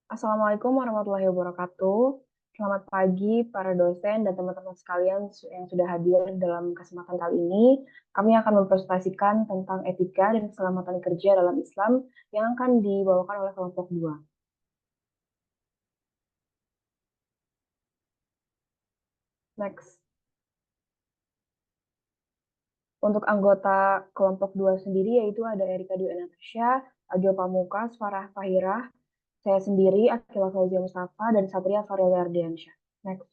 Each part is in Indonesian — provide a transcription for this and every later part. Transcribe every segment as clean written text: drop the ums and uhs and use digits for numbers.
Assalamualaikum warahmatullahi wabarakatuh. Selamat pagi para dosen dan teman-teman sekalian yang sudah hadir dalam kesempatan kali ini. Kami akan mempresentasikan tentang etika dan keselamatan kerja dalam Islam yang akan dibawakan oleh kelompok 2. Next. Untuk anggota kelompok 2 sendiri yaitu ada Erika Dwi Natasha, Agil Pamungkas, Farah Fahirah, saya sendiri, Akila Fauzia Mustafa, dan Satria Faryal Ardiansyah. Next.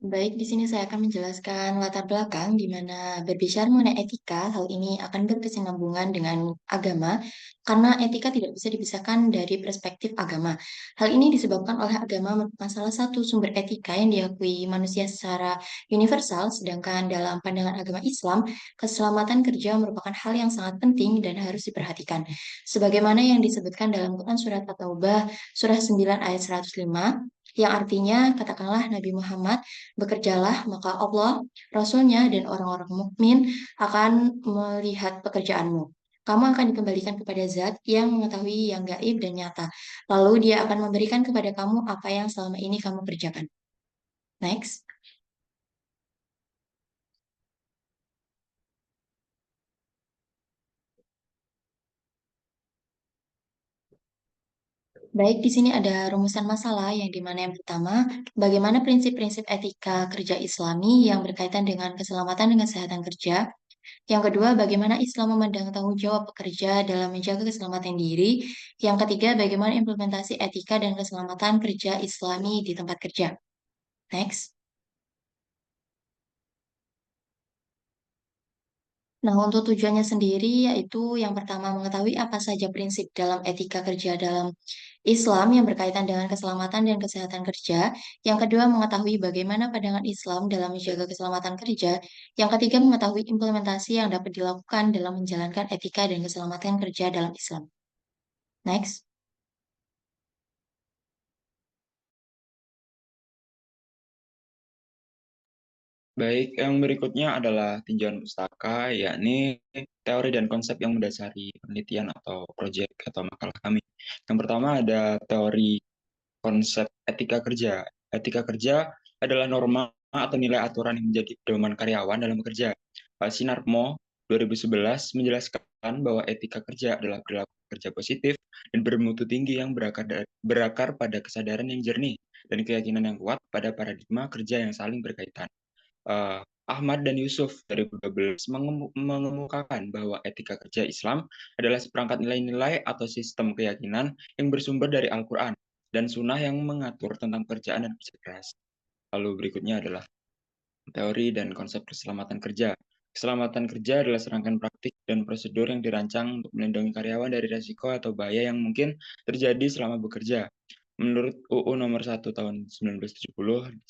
Baik, di sini saya akan menjelaskan latar belakang di mana berbicara mengenai etika, hal ini akan berkesinambungan dengan agama, karena etika tidak bisa dipisahkan dari perspektif agama. Hal ini disebabkan oleh agama merupakan salah satu sumber etika yang diakui manusia secara universal, sedangkan dalam pandangan agama Islam, keselamatan kerja merupakan hal yang sangat penting dan harus diperhatikan. Sebagaimana yang disebutkan dalam Quran Surat At-Taubah, Surah 9 ayat 105, yang artinya, katakanlah Nabi Muhammad, bekerjalah, maka Allah, Rasulnya, dan orang-orang mukmin akan melihat pekerjaanmu. Kamu akan dikembalikan kepada Zat yang mengetahui yang gaib dan nyata. Lalu dia akan memberikan kepada kamu apa yang selama ini kamu kerjakan. Next. Baik, di sini ada rumusan masalah yang dimana yang pertama, bagaimana prinsip-prinsip etika kerja Islami yang berkaitan dengan keselamatan dan kesehatan kerja. Yang kedua, bagaimana Islam memandang tanggung jawab pekerja dalam menjaga keselamatan diri. Yang ketiga, bagaimana implementasi etika dan keselamatan kerja Islami di tempat kerja. Next. Nah, untuk tujuannya sendiri yaitu yang pertama mengetahui apa saja prinsip dalam etika kerja dalam Islam yang berkaitan dengan keselamatan dan kesehatan kerja. Yang kedua, mengetahui bagaimana pandangan Islam dalam menjaga keselamatan kerja. Yang ketiga, mengetahui implementasi yang dapat dilakukan dalam menjalankan etika dan keselamatan kerja dalam Islam. Next. Baik, yang berikutnya adalah tinjauan pustaka, yakni teori dan konsep yang mendasari penelitian atau proyek atau makalah kami. Yang pertama ada teori konsep etika kerja. Etika kerja adalah norma atau nilai aturan yang menjadi pedoman karyawan dalam bekerja. Sinarmo 2011 menjelaskan bahwa etika kerja adalah perilaku kerja positif dan bermutu tinggi yang berakar pada kesadaran yang jernih dan keyakinan yang kuat pada paradigma kerja yang saling berkaitan. Ahmad dan Yusuf 2012 mengemukakan bahwa etika kerja Islam adalah seperangkat nilai-nilai atau sistem keyakinan yang bersumber dari Al-Quran dan Sunnah yang mengatur tentang pekerjaan dan kerja keras. Lalu berikutnya adalah teori dan konsep keselamatan kerja. Keselamatan kerja adalah serangkaian praktik dan prosedur yang dirancang untuk melindungi karyawan dari risiko atau bahaya yang mungkin terjadi selama bekerja. Menurut UU Nomor 1 Tahun 1970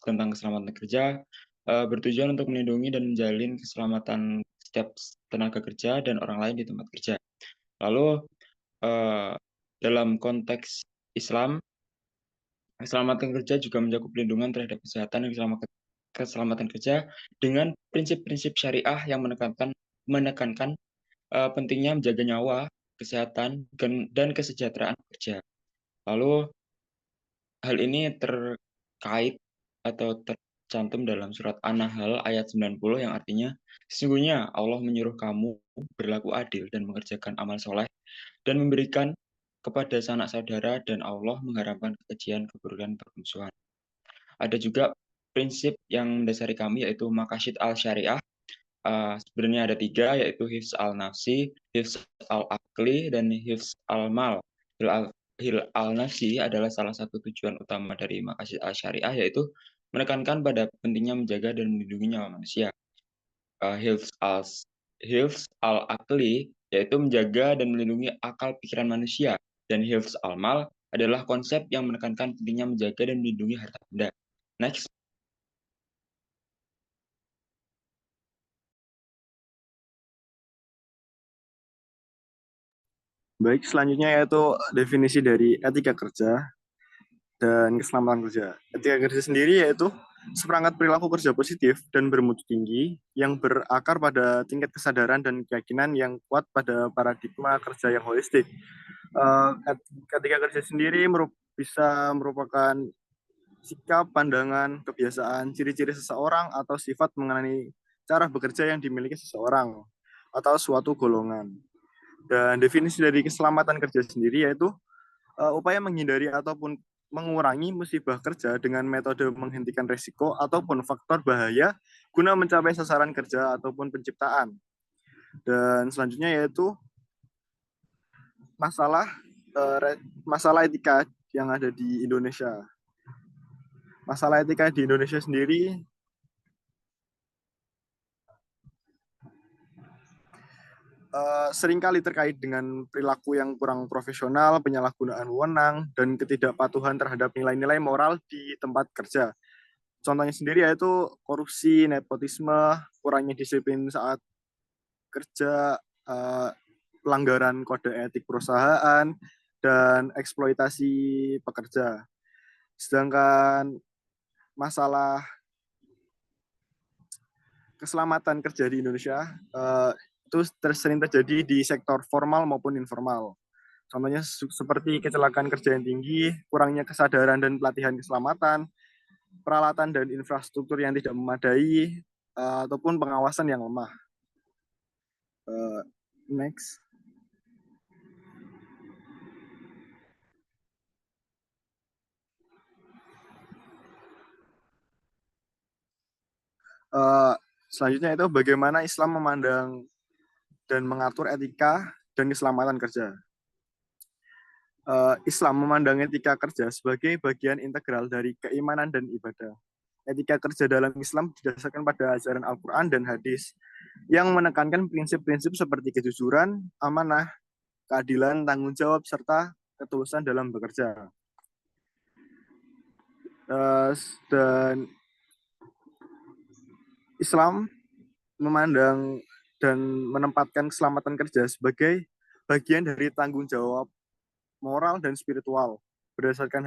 tentang keselamatan kerja, bertujuan untuk melindungi dan menjalin keselamatan setiap tenaga kerja dan orang lain di tempat kerja. Lalu, eh, dalam konteks Islam, keselamatan kerja juga mencakup perlindungan terhadap kesehatan dan keselamatan kerja dengan prinsip-prinsip syariah yang menekankan pentingnya menjaga nyawa, kesehatan, dan kesejahteraan kerja. Lalu, hal ini terkait atau tercantum dalam surat An-Nahl ayat 90 yang artinya, sesungguhnya Allah menyuruh kamu berlaku adil dan mengerjakan amal soleh dan memberikan kepada sanak saudara dan Allah mengharamkan kekejian, keburukan, permusuhan. Ada juga prinsip yang mendasari kami yaitu maqasid al-syariah. Sebenarnya ada tiga, yaitu hifz al-nafsi, hifz al-akli, dan hifz al-mal. Hil al-nafsi adalah salah satu tujuan utama dari maqasid al-syariah, yaitu menekankan pada pentingnya menjaga dan melindungi nyawa manusia. Hifz hifz al-akli, yaitu menjaga dan melindungi akal pikiran manusia. Dan hifz al-mal adalah konsep yang menekankan pentingnya menjaga dan melindungi harta benda. Next. Baik, selanjutnya yaitu definisi dari etika kerja dan keselamatan kerja. Etika kerja sendiri yaitu seperangkat perilaku kerja positif dan bermutu tinggi yang berakar pada tingkat kesadaran dan keyakinan yang kuat pada paradigma kerja yang holistik. Ketika kerja sendiri bisa merupakan sikap, pandangan, kebiasaan, ciri-ciri seseorang atau sifat mengenai cara bekerja yang dimiliki seseorang atau suatu golongan. Dan definisi dari keselamatan kerja sendiri yaitu upaya menghindari ataupun mengurangi musibah kerja dengan metode menghentikan risiko ataupun faktor bahaya guna mencapai sasaran kerja ataupun penciptaan. Dan selanjutnya yaitu masalah etika yang ada di Indonesia. Masalah etika di Indonesia sendiri seringkali terkait dengan perilaku yang kurang profesional, penyalahgunaan wewenang, dan ketidakpatuhan terhadap nilai-nilai moral di tempat kerja. Contohnya sendiri yaitu korupsi, nepotisme, kurangnya disiplin saat kerja, pelanggaran kode etik perusahaan, dan eksploitasi pekerja. Sedangkan masalah keselamatan kerja di Indonesia itu sering terjadi di sektor formal maupun informal. Contohnya seperti kecelakaan kerja yang tinggi, kurangnya kesadaran dan pelatihan keselamatan, peralatan dan infrastruktur yang tidak memadai, ataupun pengawasan yang lemah. Next. Selanjutnya itu bagaimana Islam memandang dan mengatur etika dan keselamatan kerja. Islam memandang etika kerja sebagai bagian integral dari keimanan dan ibadah. Etika kerja dalam Islam didasarkan pada ajaran Al-Quran dan hadis yang menekankan prinsip-prinsip seperti kejujuran, amanah, keadilan, tanggung jawab, serta ketulusan dalam bekerja. Dan Islam memandang dan menempatkan keselamatan kerja sebagai bagian dari tanggung jawab moral dan spiritual berdasarkan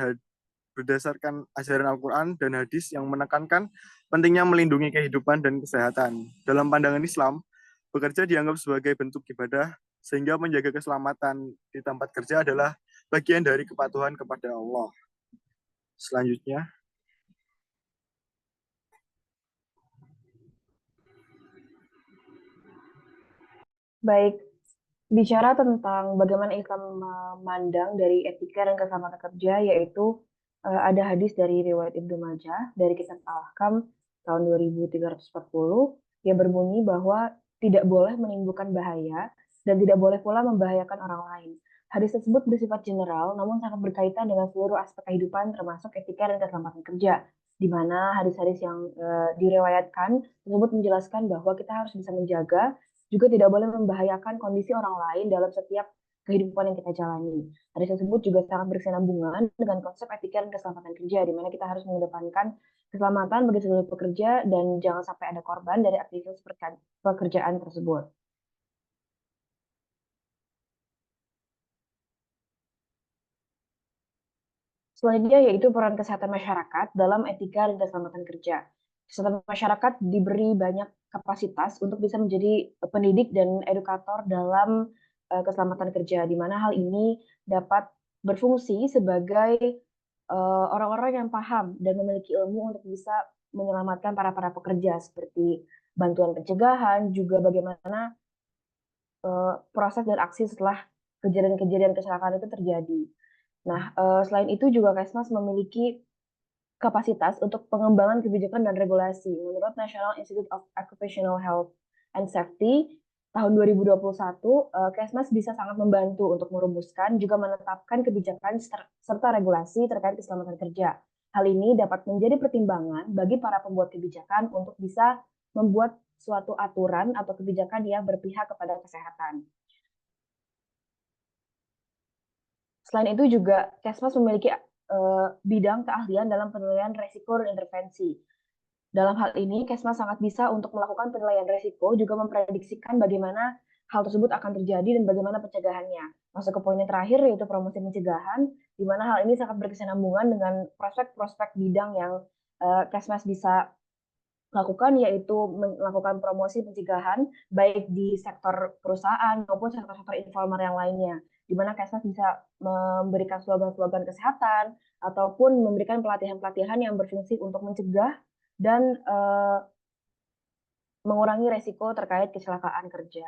ajaran Al-Quran dan hadis yang menekankan pentingnya melindungi kehidupan dan kesehatan. Dalam pandangan Islam, bekerja dianggap sebagai bentuk ibadah, sehingga menjaga keselamatan di tempat kerja adalah bagian dari kepatuhan kepada Allah. Selanjutnya, Baik, bicara tentang bagaimana Islam memandang dari etika dan keselamatan kerja, yaitu ada hadis dari riwayat Ibnu Majah dari kitab Al-Ahkam tahun 2340 yang berbunyi bahwa tidak boleh menimbulkan bahaya dan tidak boleh pula membahayakan orang lain. Hadis tersebut bersifat general, namun sangat berkaitan dengan seluruh aspek kehidupan termasuk etika dan keselamatan kerja, di mana hadis-hadis yang direwayatkan tersebut menjelaskan bahwa kita harus bisa menjaga juga tidak boleh membahayakan kondisi orang lain dalam setiap kehidupan yang kita jalani. Hadis tersebut juga sangat berkesinambungan dengan konsep etika dan keselamatan kerja, di mana kita harus mengedepankan keselamatan bagi seluruh pekerja dan jangan sampai ada korban dari aktivitas pekerjaan tersebut. Selanjutnya yaitu peran kesehatan masyarakat dalam etika dan keselamatan kerja. Kesehatan masyarakat diberi banyak kapasitas untuk bisa menjadi pendidik dan edukator dalam keselamatan kerja, di mana hal ini dapat berfungsi sebagai orang-orang yang paham dan memiliki ilmu untuk bisa menyelamatkan para pekerja, seperti bantuan pencegahan, juga bagaimana proses dan aksi setelah kejadian-kejadian kecelakaan itu terjadi. Nah, selain itu juga Kesmas memiliki kapasitas untuk pengembangan kebijakan dan regulasi. Menurut National Institute of Occupational Health and Safety, tahun 2021, Kesmas bisa sangat membantu untuk merumuskan juga menetapkan kebijakan serta regulasi terkait keselamatan kerja. Hal ini dapat menjadi pertimbangan bagi para pembuat kebijakan untuk bisa membuat suatu aturan atau kebijakan yang berpihak kepada kesehatan. Selain itu juga Kesmas memiliki bidang keahlian dalam penilaian risiko dan intervensi. Dalam hal ini, Kesmas sangat bisa untuk melakukan penilaian risiko, juga memprediksikan bagaimana hal tersebut akan terjadi dan bagaimana pencegahannya. Masuk ke poin yang terakhir, yaitu promosi pencegahan, di mana hal ini sangat berkesinambungan dengan prospek-prospek bidang yang Kesmas bisa lakukan, yaitu melakukan promosi pencegahan baik di sektor perusahaan maupun sektor-sektor informal yang lainnya, di mana Kesmas bisa memberikan slogan-slogan kesehatan ataupun memberikan pelatihan-pelatihan yang berfungsi untuk mencegah dan mengurangi resiko terkait kecelakaan kerja.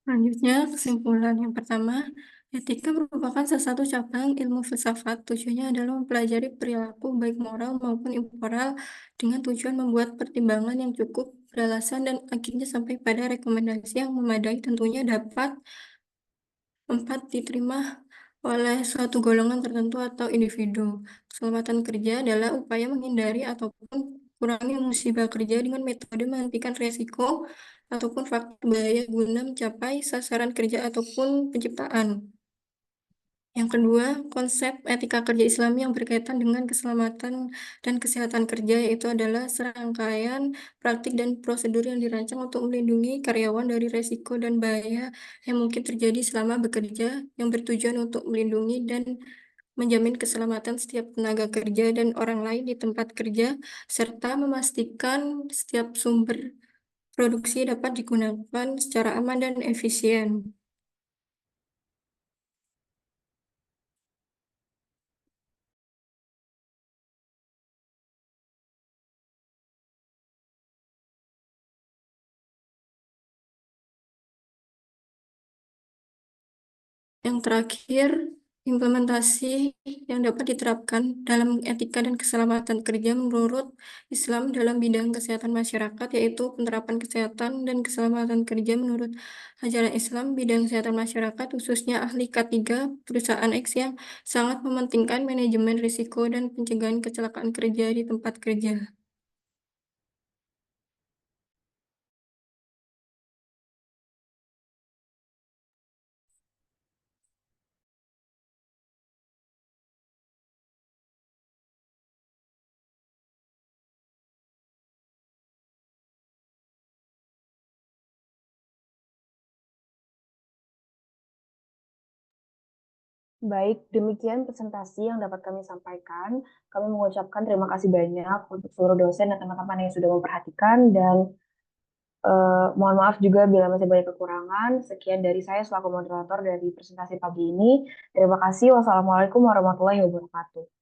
Selanjutnya, kesimpulan yang pertama, etika merupakan salah satu cabang ilmu filsafat. Tujuannya adalah mempelajari perilaku baik moral maupun immoral dengan tujuan membuat pertimbangan yang cukup beralasan dan akhirnya sampai pada rekomendasi yang memadai, tentunya dapat diterima oleh suatu golongan tertentu atau individu. Keselamatan kerja adalah upaya menghindari ataupun kurangi musibah kerja dengan metode menghentikan resiko ataupun faktor bahaya guna mencapai sasaran kerja ataupun penciptaan. Yang kedua, konsep etika kerja Islami yang berkaitan dengan keselamatan dan kesehatan kerja, yaitu adalah serangkaian praktik dan prosedur yang dirancang untuk melindungi karyawan dari resiko dan bahaya yang mungkin terjadi selama bekerja, yang bertujuan untuk melindungi dan menjamin keselamatan setiap tenaga kerja dan orang lain di tempat kerja, serta memastikan setiap sumber produksi dapat digunakan secara aman dan efisien. Yang terakhir, implementasi yang dapat diterapkan dalam etika dan keselamatan kerja menurut Islam dalam bidang kesehatan masyarakat, yaitu penerapan kesehatan dan keselamatan kerja menurut ajaran Islam bidang kesehatan masyarakat, khususnya ahli K3 perusahaan X yang sangat mementingkan manajemen risiko dan pencegahan kecelakaan kerja di tempat kerja. Baik, demikian presentasi yang dapat kami sampaikan. Kami mengucapkan terima kasih banyak untuk seluruh dosen dan teman-teman yang sudah memperhatikan, dan mohon maaf juga bila masih banyak kekurangan. Sekian dari saya selaku moderator dari presentasi pagi ini. Terima kasih. Wassalamualaikum warahmatullahi wabarakatuh.